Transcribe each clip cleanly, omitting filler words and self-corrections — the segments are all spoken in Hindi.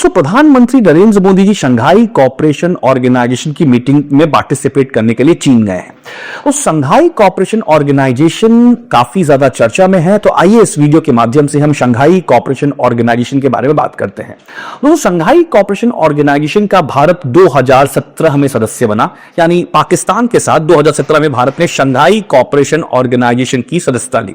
उसको प्रधानमंत्री Narendra Modi ji Shanghai cooperation organisation की मीटिंग में पार्टिसिपेट करने के लिए चीन गए हैं। उस शंघाई कोऑपरेशन ऑर्गेनाइजेशन काफी ज्यादा चर्चा में है, तो आइए इस वीडियो के माध्यम से हम शंघाई कोऑपरेशन ऑर्गेनाइजेशन के बारे में बात करते हैं। दोस्तों, शंघाई कोऑपरेशन ऑर्गेनाइजेशन का भारत 2017 में सदस्य बना, यानी पाकिस्तान के साथ 2017 में भारत ने शंघाई कोऑपरेशन ऑर्गेनाइजेशन की सदस्यता ली।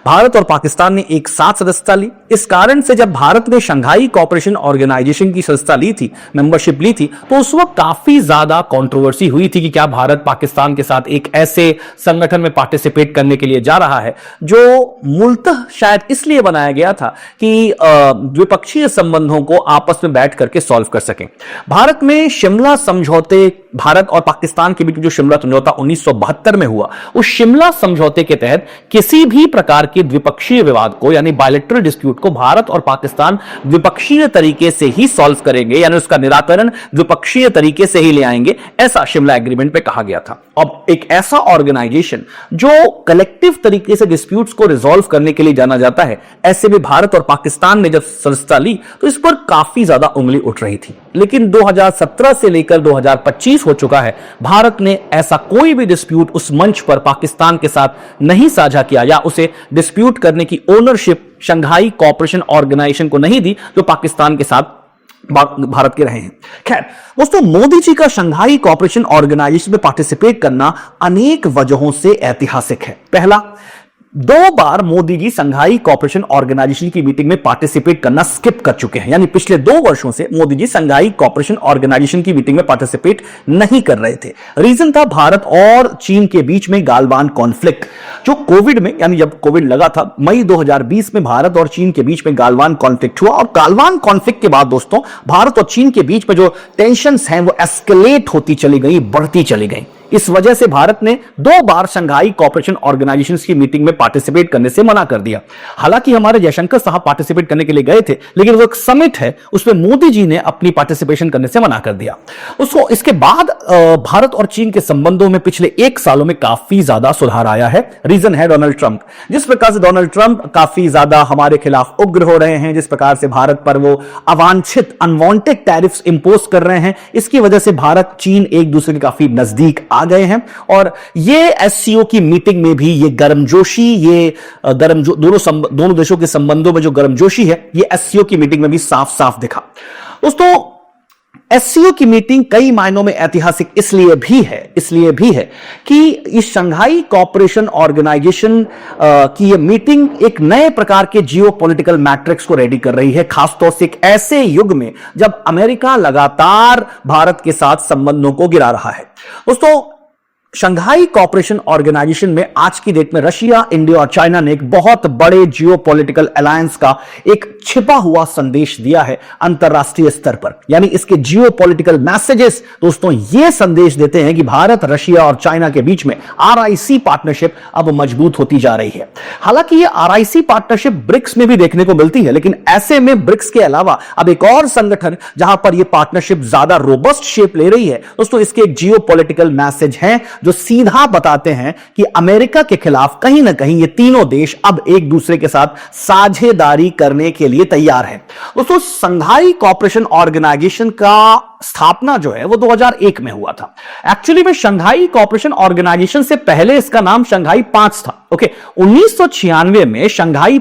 भारत और पाकिस्तान ने एक साथ सदस्यता ली। इस कारण से जब भारत ने शंघाई कोऑपरेशन ऑर्गेनाइजेशन की सदस्यता ली थी, मेंबरशिप ली थी, तो उस वक्त काफी ज्यादा कंट्रोवर्सी हुई थी कि क्या भारत पाकिस्तान के साथ एक ऐसे संगठन में पार्टिसिपेट करने के लिए जा रहा है जो मूलतः शायद इसलिए बनाया गया था कि द्विपक्षीय संबंधों को आपस में बैठ करके सॉल्व कर सकें। भारत में शिमला समझौते, भारत और पाकिस्तान के बीच जो शिमला समझौता 1972 में हुआ, उस शिमला समझौते के तहत किसी भी प्रकार के द्विपक्षीय विवाद को, यानी बायलैटरल डिस्प्यूट को भारत और पाकिस्तान द्विपक्षीय तरीके से ही सॉल्व करेंगे, यानी उसका निराकरण द्विपक्षीय तरीके से ही ले आएंगे, ऐसा शिमला एग्रीमेंट पे कहा गया था। अब एक ऐसा ऑर्गेनाइजेशन जो कलेक्टिव तरीके से डिस्प्यूट्स को रिजॉल्व करने के लिए जाना जाता है, ऐसे में भारत और पाकिस्तान ने जब सदस्यता ली तो इस पर काफी ज्यादा उंगली उठ रही थी। लेकिन 2017 से लेकर 2025 हो चुका है, भारत ने ऐसा कोई भी डिस्प्यूट उस मंच पर पाकिस्तान के साथ नहीं साझा किया या उसे डिस्प्यूट करने की ओनरशिप शंघाई कोऑपरेशन ऑर्गेनाइजेशन को नहीं दी जो पाकिस्तान के साथ भारत के रहे हैं। खैर दोस्तों, मोदी जी का शंघाई कोऑपरेशन ऑर्गेनाइजेशन में पार्टिसिपेट करना अनेक वजहों से ऐतिहासिक है। पहला, 2 बार Modi ji Shanghai cooperation organisation की मीटिंग में पार्टिसिपेट करना स्किप कर चुके हैं, यानी पिछले 2 वर्षों से Modi ji Shanghai cooperation organisation की मीटिंग में पार्टिसिपेट नहीं कर रहे थे। रीजन था भारत और चीन के बीच में गालवान कॉन्फ्लिक्ट, जो कोविड में, यानी जब कोविड लगा था मई 2020 में भारत और चीन के बीच में गालवान कॉन्फ्लिक्ट हुआ, और गालवान कॉन्फ्लिक्ट के बाद दोस्तों भारत और चीन के बीच में जो टेंशंस हैं वो एस्केलेट होती चली गई, बढ़ती चली गई। इस वजह से भारत ने 2 बार शंघाई कोऑपरेशन ऑर्गेनाइजेशन की मीटिंग में पार्टिसिपेट करने से मना कर दिया। हालांकि हमारे जयशंकर साहब पार्टिसिपेट करने के लिए गए थे, लेकिन वो एक समिट है, उसमें मोदी जी ने अपनी पार्टिसिपेशन करने से मना कर दिया। इसके बाद भारत और चीन के संबंधों में पिछले 1 सालों में काफी ज्यादा सुधार आया है। रीजन है डोनाल्ड ट्रंप। जिस प्रकार से डोनाल्ड ट्रंप काफी ज्यादा हमारे खिलाफ उग्र हो रहे हैं, जिस प्रकार से भारत पर वो अवांछित अनवांटेड टैरिफ्स इंपोज कर रहे हैं, इसकी वजह से भारत चीन एक दूसरे के काफी नजदीक आ गए हैं। और ये एससीओ की मीटिंग में भी ये गर्मजोशी, दोनों देशों के संबंधों में जो गर्मजोशी है, ये एससीओ की मीटिंग में भी साफ साफ दिखा। दोस्तों, एससीओ की मीटिंग कई मायनों में ऐतिहासिक इसलिए भी है कि इस शंघाई कोऑपरेशन ऑर्गेनाइजेशन की ये मीटिंग एक नए प्रकार के जियोपॉलिटिकल मैट्रिक्स को रेडी कर रही है, खासतौर से एक ऐसे युग में जब अमेरिका लगातार भारत के साथ संबंधों को गिरा रहा है। दोस्तों, शंघाई कोऑपरेशन ऑर्गेनाइजेशन में आज की डेट में रशिया, इंडिया और चाइना ने एक बहुत बड़े जियोपॉलिटिकल अलायंस का एक छिपा हुआ संदेश दिया है अंतरराष्ट्रीय स्तर पर। यानी इसके जियोपॉलिटिकल मैसेजेस दोस्तों ये संदेश देते हैं कि भारत, रशिया और चाइना के बीच में आरआईसी पार्टनरशिप अब मजबूत होती जा रही है। हालांकि ये आरआईसी पार्टनरशिप ब्रिक्स में भी देखने को मिलती है, लेकिन ऐसे में ब्रिक्स के अलावा अब एक और संगठन जहां पर यह पार्टनरशिप ज्यादा रोबस्ट शेप ले रही है, दोस्तों इसके एक जियोपॉलिटिकल मैसेज है जो सीधा बताते हैं कि अमेरिका के खिलाफ कहीं ना कहीं ये तीनों देश अब एक दूसरे के साथ साझेदारी करने के लिए तैयार हैं। दोस्तों, शंघाई कोऑपरेशन ऑर्गेनाइजेशन का स्थापना जो है वो 2001 में हुआ था। एक्चुअली में शंघाई कोऑपरेशन ऑर्गेनाइजेशन से पहले इसका नाम शंघाई 5 था। ओके, 1996 में शंघाई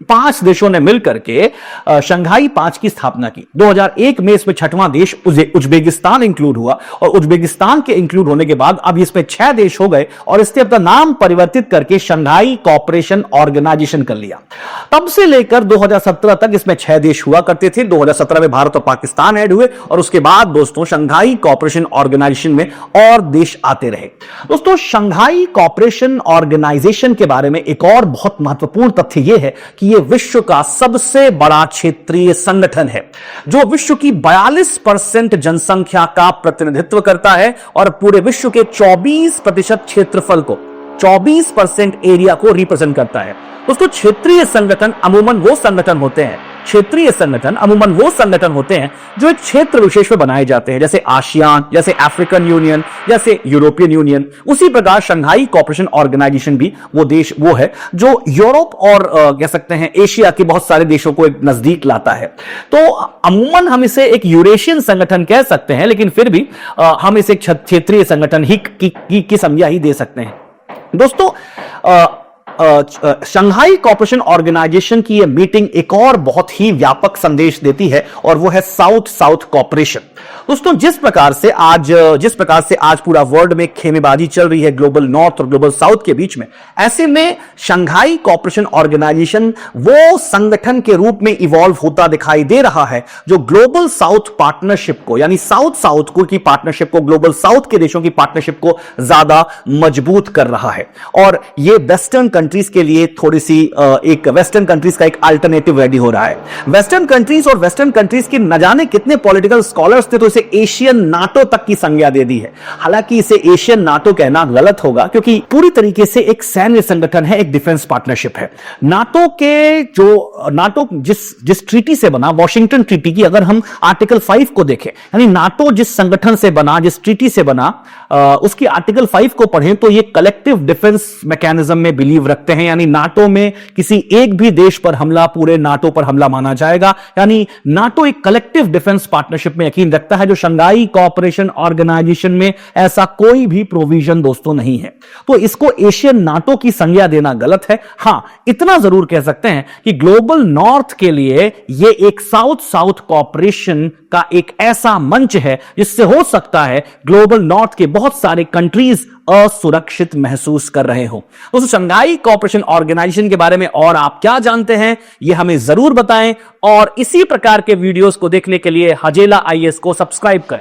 5 देशों ने मिलकर के शंघाई 5 की स्थापना की। 2001 में इसमें 6वां देश उज्बेकिस्तान इंक्लूड हुआ, और उज्बेकिस्तान के इंक्लूड होने के बाद अब इसमें 6 देश हो गए, और इसने अपना नाम परिवर्तित करके शंघाई कोऑपरेशन ऑर्गेनाइजेशन कर लिया। तब से लेकर 2017 तक इसमें 6 देश हुआ करते थे। 2017 में भारत और पाकिस्तान ऐड हुए, और उसके बाद दोस्तों शंघाई कोऑपरेशन ऑर्गेनाइजेशन में और देश आते रहे। दोस्तों, शंघाई कोऑपरेशन ऑर्गेनाइजेशन के बारे में एक और बहुत महत्वपूर्ण तथ्य यह है कि यह विश्व का सबसे बड़ा क्षेत्रीय संगठन है, जो विश्व की 42% जनसंख्या का प्रतिनिधित्व करता है और पूरे विश्व के 24% क्षेत्रफल को, 24% एरिया को रिप्रेजेंट करता है। दोस्तों, क्षेत्रीय संगठन अमूमन वो संगठन होते हैं क्षेत्रीय संगठन अमूमन वो संगठन होते हैं जो एक क्षेत्र विशेष में बनाए जाते हैं, जैसे आसियान, जैसे अफ्रीकन यूनियन, जैसे यूरोपियन यूनियन। उसी प्रकार शंघाई कोऑपरेशन ऑर्गेनाइजेशन भी वो है जो यूरोप और कह सकते हैं एशिया के बहुत सारे देशों को एक नजदीक लाता है। तो अमूमन हम इसे एक यूरेशियन संगठन कह सकते हैं, लेकिन फिर भी हम इसे क्षेत्रीय संगठन ही की संज्ञा ही दे सकते हैं। दोस्तों, शंघाई कोऑपरेशन ऑर्गेनाइजेशन की यह मीटिंग एक और बहुत ही व्यापक संदेश देती है, और वो है साउथ साउथ कोऑपरेशन। दोस्तों, जिस प्रकार से आज पूरा वर्ल्ड में खेमेबाजी चल रही है ग्लोबल नॉर्थ और ग्लोबल साउथ के बीच में, ऐसे में शंघाई कोऑपरेशन ऑर्गेनाइजेशन वो संगठन के रूप में इवॉल्व होता दिखाई दे रहा है जो ग्लोबल साउथ पार्टनरशिप को, यानी साउथ साउथ को की पार्टनरशिप को, ग्लोबल साउथ के देशों की पार्टनरशिप को ज्यादा मजबूत कर रहा है। और ये वेस्टर्न कंट्रीज के लिए थोड़ी सी एक वेस्टर्न कंट्रीज का एक अल्टरनेटिव रेडी हो रहा है। वेस्टर्न कंट्रीज और वेस्टर्न कंट्रीज की न जाने कितने पॉलिटिकल स्कॉलर्स थे तो इसे एशियन नाटो तक की संज्ञा दे दी है। हालांकि इसे एशियन नाटो कहना गलत होगा, क्योंकि पूरी तरीके से एक सैन्य संगठन है, एक डिफेंस पार्टनरशिप है। नाटो जिस ट्रीटी से बना, वॉशिंगटन ट्रीटी की अगर हम आर्टिकल 5 को देखें, यानी नाटो जिस संगठन से बना, जिस ट्रीटी से बना, उसकी आर्टिकल 5 को पढ़ें तो ये कलेक्टिव डिफेंस मैकेनिज्म में बिलीव रखते हैं, यानी नाटो में किसी एक भी देश पर हमला पूरे नाटो पर हमला माना जाएगा। यानी नाटो एक कलेक्टिव डिफेंस पार्टनरशिप में यकीन रखता है, जो शंघाई कोऑपरेशन ऑर्गेनाइजेशन में ऐसा कोई भी प्रोविजन दोस्तों नहीं है। तो इसको एशियन नाटो की संज्ञा देना गलत है। हां, इतना जरूर कह सकते हैं कि ग्लोबल नॉर्थ के लिए यह एक साउथ साउथ कोऑपरेशन का एक ऐसा मंच है जिससे हो सकता है ग्लोबल नॉर्थ के बहुत सारे कंट्रीज असुरक्षित महसूस कर रहे हो। दोस्तों, शंघाई कोऑपरेशन ऑर्गेनाइजेशन के बारे में और आप क्या जानते हैं, यह हमें जरूर बताएं, और इसी प्रकार के वीडियोस को देखने के लिए हजेला आईएएस को सब्सक्राइब करें।